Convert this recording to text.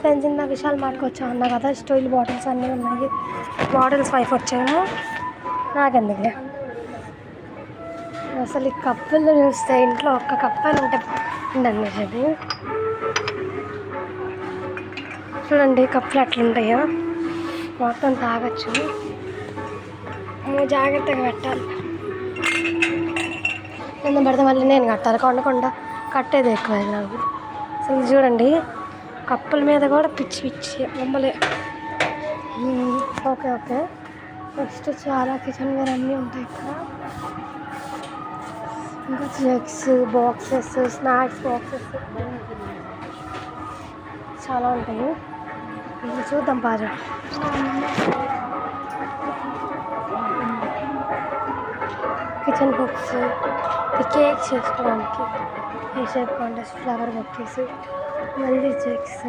Friends ఇందా విశాల్ మార్ట్కి వచ్చాం అన్నా కదా, స్టీల్ బాటిల్స్ అన్నీ ఉన్నాయి. బాటిల్స్ 5 వచ్చాను. నాకెందుకులే. అసలు ఈ కప్పులు చూస్తే ఇంట్లో ఒక్క కప్పు అని ఉంటే ఉండనిది. చూడండి కప్పులు అట్లుంటాయో, మొత్తం తాగొచ్చు. జాగ్రత్తగా పెట్టాలి. ఎందుకు పెడితే మళ్ళీ నేను కట్టాలి. కొండ కట్టేది ఎక్కువ నాకు. అసలు చూడండి కప్పుల మీద కూడా పిచ్చి పిచ్చి బొమ్మలే. ఓకే. నెక్స్ట్ చాలా కిచెన్ వేర్ అన్నీ ఉంటాయి ఇక్కడ. ఇంకా జగ్స్, బాక్సెస్, స్నాక్స్ బాక్సెస్ చాలా ఉంటాయి. ఇంకా చూద్దాం బాగా. కిచెన్ బుక్స్, కేక్ చేసుకోవడానికి, hair shape contest, flower bouquets, మళ్ళీ జగ్స్,